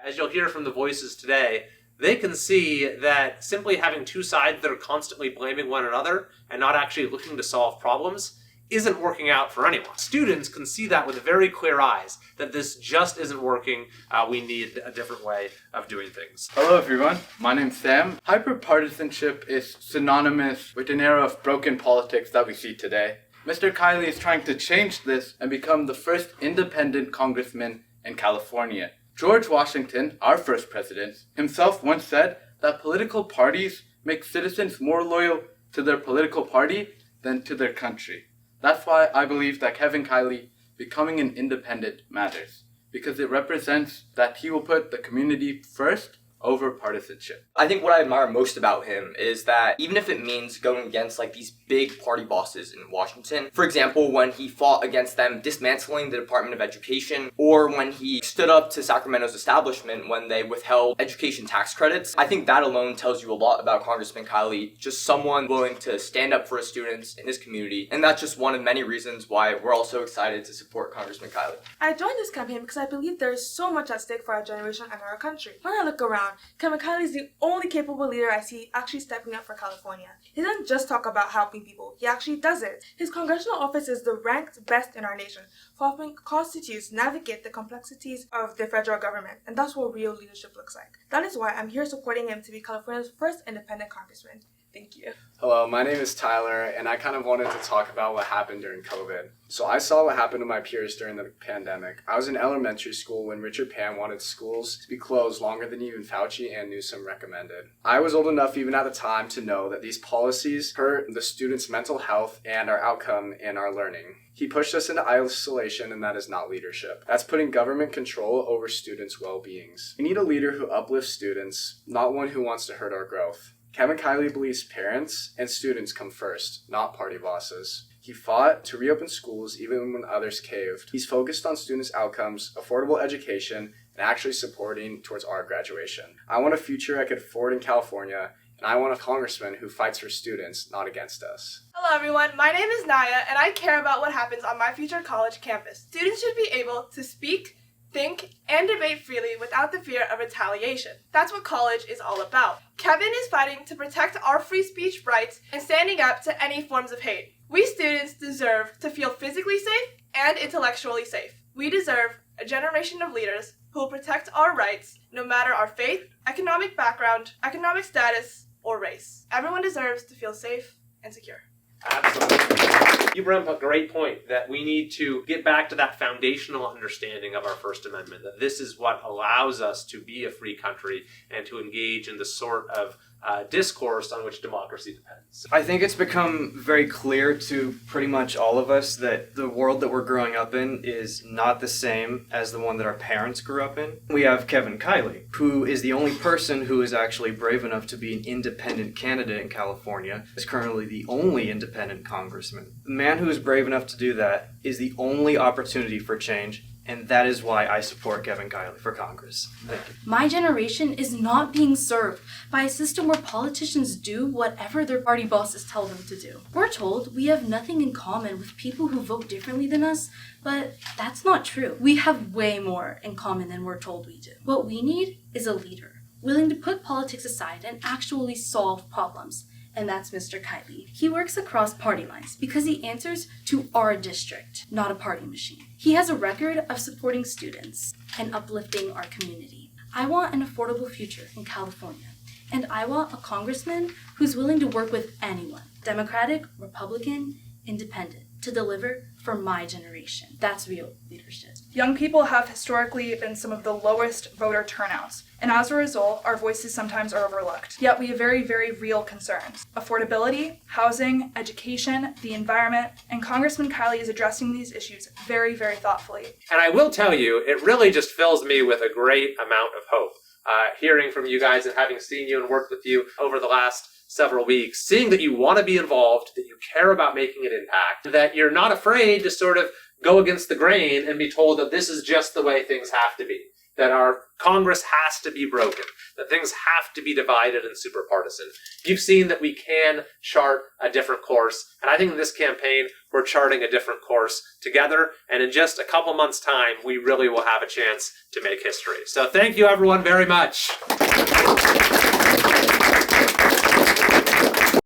as you'll hear from the voices today, they can see that simply having two sides that are constantly blaming one another and not actually looking to solve problems isn't working out for anyone. Students can see that with very clear eyes, that this just isn't working. We need a different way of doing things. Hello everyone, my name's Sam. Hyperpartisanship is synonymous with an era of broken politics that we see today. Mr. Kiley is trying to change this and become the first independent congressman in California. George Washington, our first president, himself once said that political parties make citizens more loyal to their political party than to their country. That's why I believe that Kevin Kiley becoming an independent matters, because it represents that he will put the community first over partisanship. I think what I admire most about him is that even if it means going against these big party bosses in Washington, for example, when he fought against them dismantling the Department of Education, or when he stood up to Sacramento's establishment when they withheld education tax credits, I think that alone tells you a lot about Congressman Kiley, just someone willing to stand up for his students in his community, and that's just one of many reasons why we're all so excited to support Congressman Kiley. I joined this campaign because I believe there is so much at stake for our generation and our country. When I look around, Kevin Kiley is the only capable leader I see actually stepping up for California. He doesn't just talk about helping people, he actually does it. His congressional office is the ranked best in our nation for helping constituents navigate the complexities of the federal government, and that's what real leadership looks like. That is why I'm here supporting him to be California's first independent congressman. Thank you. Hello, my name is Tyler, and I kind of wanted to talk about what happened during COVID. So I saw what happened to my peers during the pandemic. I was in elementary school when Richard Pan wanted schools to be closed longer than even Fauci and Newsom recommended. I was old enough even at the time to know that these policies hurt the students' mental health and our outcome in our learning. He pushed us into isolation, and that is not leadership. That's putting government control over students' well-beings. We need a leader who uplifts students, not one who wants to hurt our growth. Kevin Kiley believes parents and students come first, not party bosses. He fought to reopen schools even when others caved. He's focused on students' outcomes, affordable education, and actually supporting towards our graduation. I want a future I could afford in California, and I want a congressman who fights for students, not against us. Hello everyone, my name is Naya, and I care about what happens on my future college campus. Students should be able to speak, think, and debate freely without the fear of retaliation. That's what college is all about. Kevin is fighting to protect our free speech rights and standing up to any forms of hate. We students deserve to feel physically safe and intellectually safe. We deserve a generation of leaders who will protect our rights no matter our faith, economic background, economic status, or race. Everyone deserves to feel safe and secure. Absolutely. You bring up a great point that we need to get back to that foundational understanding of our First Amendment, that this is what allows us to be a free country and to engage in the sort of discourse on which democracy depends. I think it's become very clear to pretty much all of us that the world that we're growing up in is not the same as the one that our parents grew up in. We have Kevin Kiley, who is the only person who is actually brave enough to be an independent candidate in California, is currently the only independent congressman. The man who is brave enough to do that is the only opportunity for change, and that is why I support Kevin Kiley for Congress. Thank you. My generation is not being served by a system where politicians do whatever their party bosses tell them to do. We're told we have nothing in common with people who vote differently than us, but that's not true. We have way more in common than we're told we do. What we need is a leader, willing to put politics aside and actually solve problems. And that's Mr. Kiley. He works across party lines because he answers to our district, not a party machine. He has a record of supporting students and uplifting our community. I want an affordable future in California, and I want a congressman who's willing to work with anyone, Democratic, Republican, Independent, to deliver for my generation. That's real leadership. Young people have historically been some of the lowest voter turnouts, and as a result, our voices sometimes are overlooked. Yet we have very, very real concerns. Affordability, housing, education, the environment, and Congressman Kiley is addressing these issues very, very thoughtfully. And I will tell you, it really just fills me with a great amount of hope. Hearing from you guys and having seen you and worked with you over the last several weeks, seeing that you want to be involved, that you care about making an impact, that you're not afraid to sort of go against the grain and be told that this is just the way things have to be. that our Congress has to be broken, that things have to be divided and super partisan. You've seen that we can chart a different course, and I think in this campaign, we're charting a different course together, and in just a couple months' time, we really will have a chance to make history. So thank you everyone very much.